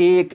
1।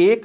1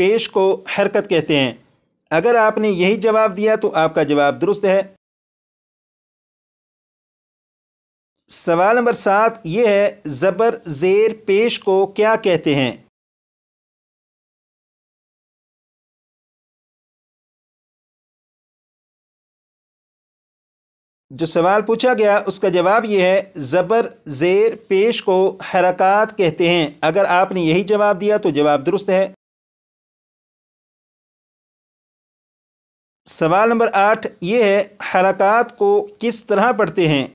پیش کو حرکت کہتے ہیں۔ اگر آپ نے یہی جواب دیا تو آپ کا جواب درست ہے۔ سوال نمبر 7 یہ ہے زبر زیر پیش کو کیا کہتے ہیں؟ جو سوال پوچھا گیا اس کا جواب یہ ہے زبر زیر پیش کو حرکات کہتے ہیں۔ اگر آپ نے یہی جواب دیا تو جواب درست ہے۔ سوال نمبر 8 یہ ہے حرکات کو کس طرح پڑھتے ہیں؟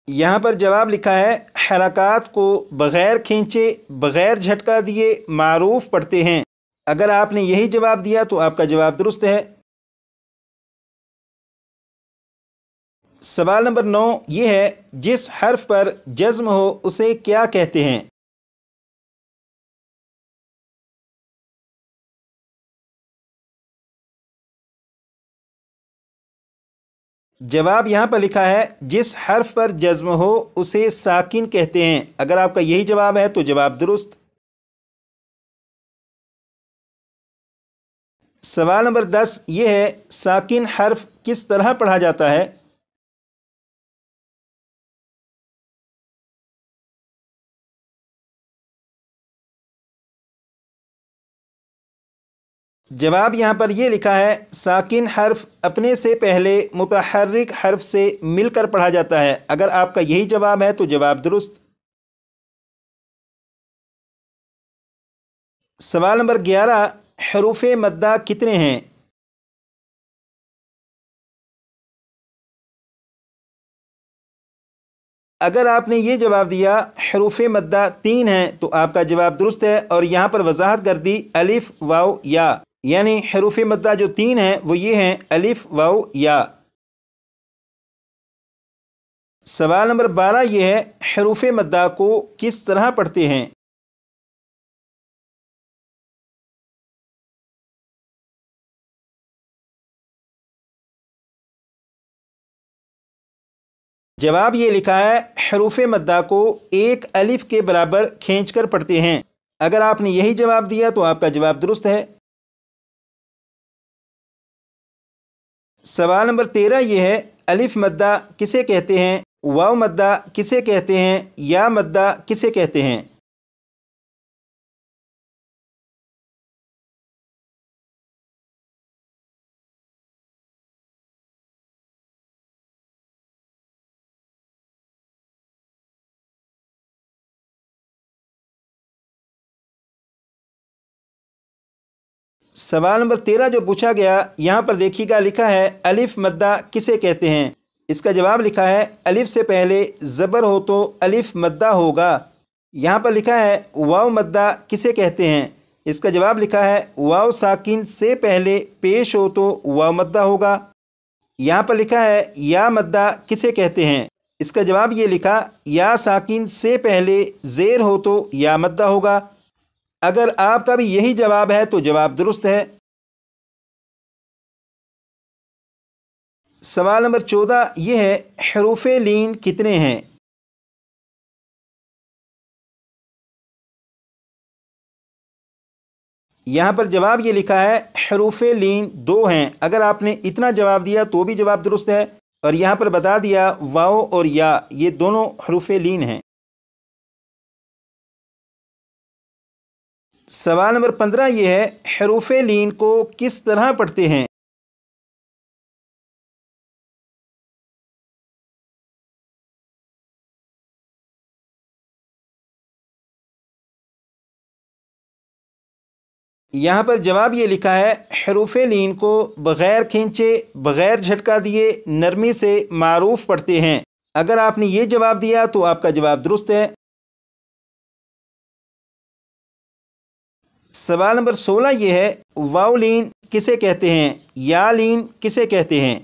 یہاں پر جواب لکھا ہے حرکات کو بغیر کھینچے بغیر جھٹکا دیے معروف پڑھتے ہیں۔ اگر آپ نے یہی جواب دیا تو آپ کا جواب درست ہے۔ سوال نمبر 9 یہ ہے جس حرف پر جزم ہو اسے کیا کہتے ہیں؟ جواب یہاں پر لکھا ہے جس حرف پر جزم ہو اسے ساکن کہتے ہیں۔ اگر آپ کا یہی جواب ہے تو جواب درست۔ سوال نمبر 10 یہ ہے ساکن حرف کس طرح پڑھا جاتا ہے؟ جواب یہاں پر یہ لکھا ہے ساکن حرف اپنے سے پہلے متحرک حرف سے مل کر پڑھا جاتا ہے۔ اگر آپ کا یہی جواب ہے تو جواب درست۔ سوال نمبر 11 حروف مدہ کتنے ہیں؟ اگر آپ نے یہ جواب دیا حروف مدہ 3 ہیں تو آپ کا جواب درست ہے، اور یہاں پر وضاحت کر دی الف واو یا، یعنی حروف مدہ جو 3 ہیں وہ یہ ہیں الف واو یا۔ سوال نمبر 12 یہ ہے حروف مدہ کو کس طرح پڑھتے ہیں؟ جواب یہ لکھا ہے حروف مدہ کو ایک الف کے برابر کھینچ کر پڑھتے ہیں۔ اگر آپ نے یہی جواب دیا تو آپ کا جواب درست ہے۔ سوال نمبر 13 یہ ہے الف مدہ کسے کہتے ہیں، واو مدہ کسے کہتے ہیں، یا مدہ کسے کہتے ہیں؟ سوال نمبر 13 جو پوچھا گیا یہاں پر دیکھیے گا لکھا ہے الف مدہ کسے کہتے ہیں۔ اس کا جواب لکھا ہے الف سے پہلے زبر ہو تو الف مدہ ہوگا۔ یہاں پر لکھا ہے واو مدہ کسے کہتے ہیں۔ اس کا جواب لکھا ہے واو ساکن سے پہلے پیش ہو تو واو مدہ ہوگا۔ یہاں پر لکھا ہے یا مدہ کسے کہتے ہیں۔ اس کا جواب یہ لکھا یا ساکن سے پہلے زیر ہو تو یا مدہ ہوگا۔ اگر آپ کا بھی یہی جواب ہے تو جواب درست ہے۔ سوال نمبر 14 یہ ہے حروف لین کتنے ہیں؟ یہاں پر جواب یہ لکھا ہے حروف لین 2 ہیں۔ اگر آپ نے اتنا جواب دیا تو بھی جواب درست ہے، اور یہاں پر بتا دیا واو اور یا یہ دونوں حروف لین ہیں۔ سوال نمبر 15 یہ ہے حروف لین کو کس طرح پڑھتے ہیں؟ یہاں پر جواب یہ لکھا ہے حروف لین کو بغیر کھینچے بغیر جھٹکا دیے نرمی سے معروف پڑھتے ہیں۔ اگر آپ نے یہ جواب دیا تو آپ کا جواب درست ہے۔ سوال نمبر 16 یہ ہے واو لین کسے کہتے ہیں، یا لین کسے کہتے ہیں؟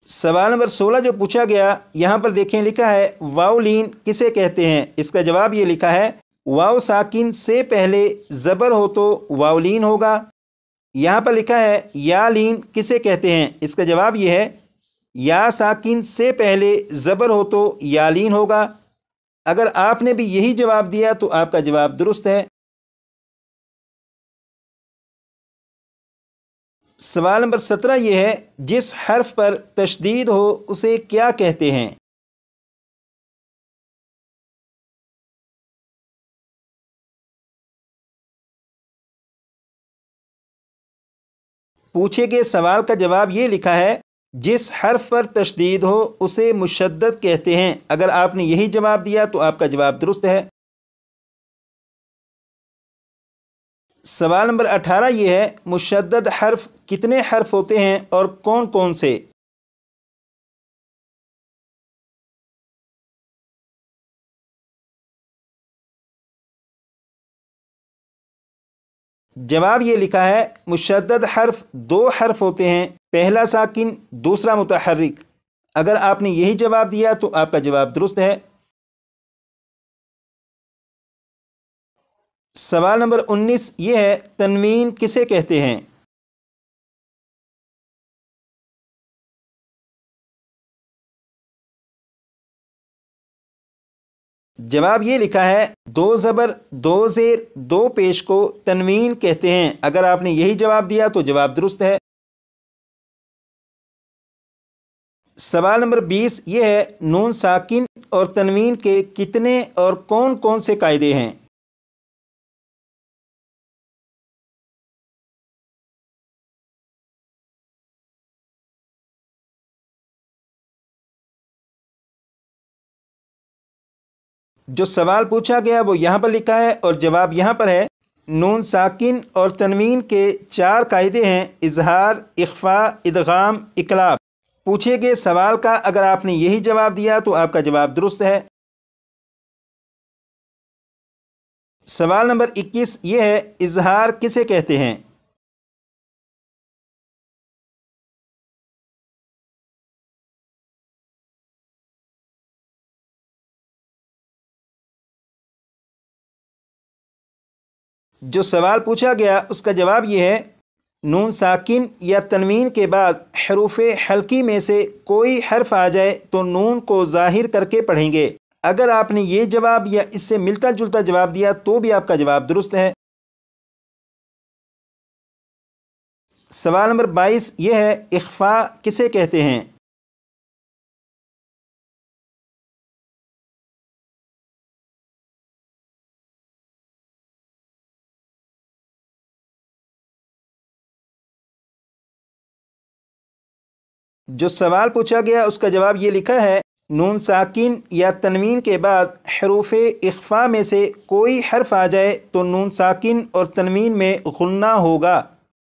سوال نمبر 16 جو پوچھا گیا یہاں پر دیکھیں لکھا ہے واؤلین کسے کہتے ہیں؟ اس کا جواب یہ لکھا ہے واو ساکن سے پہلے زبر ہو تو واؤلین ہوگا۔ یہاں پر لکھا ہے یا لین کسے کہتے ہیں؟ اس کا جواب یہ ہے یا ساکن سے پہلے زبر ہو تو یالین ہوگا۔ اگر آپ نے بھی یہی جواب دیا تو آپ کا جواب درست ہے۔ سوال نمبر 17 یہ ہے جس حرف پر تشدید ہو اسے کیا کہتے ہیں؟ پوچھے گئے سوال کا جواب یہ لکھا ہے جس حرف پر تشدید ہو اسے مشدد کہتے ہیں۔ اگر آپ نے یہی جواب دیا تو آپ کا جواب درست ہے۔ سوال نمبر 18 یہ ہے مشدد حرف کتنے حرف ہوتے ہیں اور کون کون سے؟ جواب یہ لکھا ہے مشدد حرف 2 حرف ہوتے ہیں، پہلا ساکن دوسرا متحرک۔ اگر آپ نے یہی جواب دیا تو آپ کا جواب درست ہے۔ سوال نمبر 19 یہ ہے تنوین کسے کہتے ہیں؟ جواب یہ لکھا ہے 2 زبر 2 زیر 2 پیش کو تنوین کہتے ہیں۔ اگر آپ نے یہی جواب دیا تو جواب درست ہے۔ سوال نمبر 20 یہ ہے نون ساکن اور تنوین کے کتنے اور کون کون سے قاعدے ہیں؟ جو سوال پوچھا گیا وہ یہاں پر لکھا ہے اور جواب یہاں پر ہے۔ نون ساکن اور تنوین کے 4 قاعدے ہیں: اظہار، اخفاء، ادغام، اقلاب۔ پوچھے گئے سوال کا اگر آپ نے یہی جواب دیا تو آپ کا جواب درست ہے۔ سوال نمبر 21 یہ ہے اظہار کسے کہتے ہیں؟ جو سوال پوچھا گیا اس کا جواب یہ ہے نون ساکن یا تنوین کے بعد حروف حلقی میں سے کوئی حرف آ جائے تو نون کو ظاہر کر کے پڑھیں گے۔ اگر آپ نے یہ جواب یا اس سے ملتا جلتا جواب دیا تو بھی آپ کا جواب درست ہے۔ سوال نمبر 22 یہ ہے اخفاء کسے کہتے ہیں؟ جو سوال پوچھا گیا اس کا جواب یہ لکھا ہے نون ساکن یا تنوین کے بعد حروف اخفاء میں سے کوئی حرف آ جائے تو نون ساکن اور تنوین میں غنہ ہوگا۔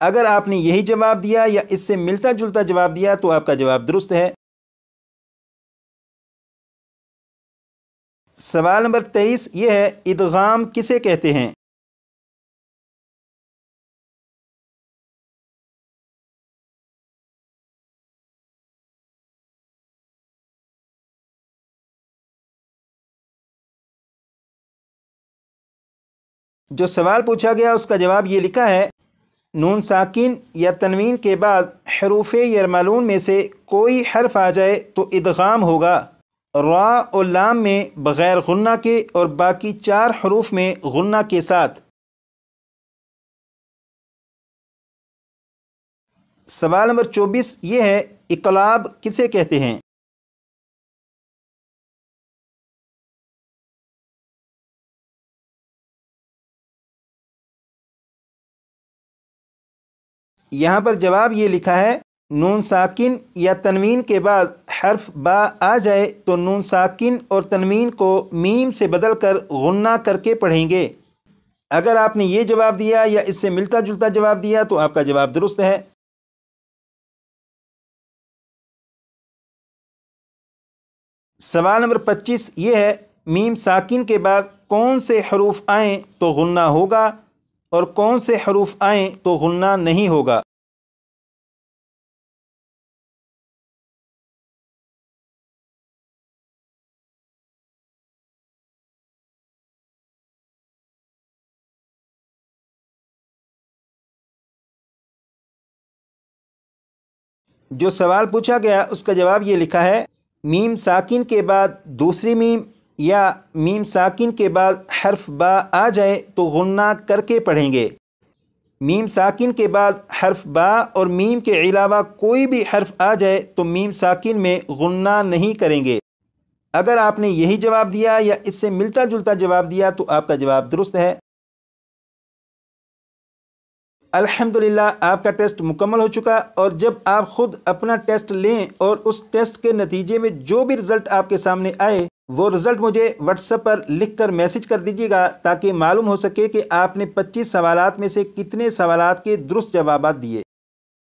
اگر آپ نے یہی جواب دیا یا اس سے ملتا جلتا جواب دیا تو آپ کا جواب درست ہے۔ سوال نمبر 23 یہ ہے ادغام کسے کہتے ہیں؟ جو سوال پوچھا گیا اس کا جواب یہ لکھا ہے نون ساکن یا تنوین کے بعد حروف یرملون میں سے کوئی حرف آ جائے تو ادغام ہوگا، را اور لام میں بغیر غنہ کے اور باقی 4 حروف میں غنہ کے ساتھ۔ سوال نمبر 24 یہ ہے اقلاب کسے کہتے ہیں؟ یہاں پر جواب یہ لکھا ہے نون ساکن یا تنوین کے بعد حرف با آ جائے تو نون ساکن اور تنوین کو میم سے بدل کر غنہ کر کے پڑھیں گے۔ اگر آپ نے یہ جواب دیا یا اس سے ملتا جلتا جواب دیا تو آپ کا جواب درست ہے۔ سوال نمبر 25 یہ ہے میم ساکن کے بعد کون سے حروف آئیں تو غنہ ہوگا اور کون سے حروف آئیں تو غنہ نہیں ہوگا؟ جو سوال پوچھا گیا اس کا جواب یہ لکھا ہے، میم ساکن کے بعد دوسری میم یا میم ساکن کے بعد حرف با آ جائے تو غنہ کر کے پڑھیں گے۔ میم ساکن کے بعد حرف با اور میم کے علاوہ کوئی بھی حرف آ جائے تو میم ساکن میں غنہ نہیں کریں گے۔ اگر آپ نے یہی جواب دیا یا اس سے ملتا جلتا جواب دیا تو آپ کا جواب درست ہے۔ الحمدللہ آپ کا ٹیسٹ مکمل ہو چکا، اور جب آپ خود اپنا ٹیسٹ لیں اور اس ٹیسٹ کے نتیجے میں جو بھی رزلٹ آپ کے سامنے آئے وہ رزلٹ مجھے واٹس ایپ پر لکھ کر میسج کر دیجیے گا، تاکہ معلوم ہو سکے کہ آپ نے 25 سوالات میں سے کتنے سوالات کے درست جوابات دیے۔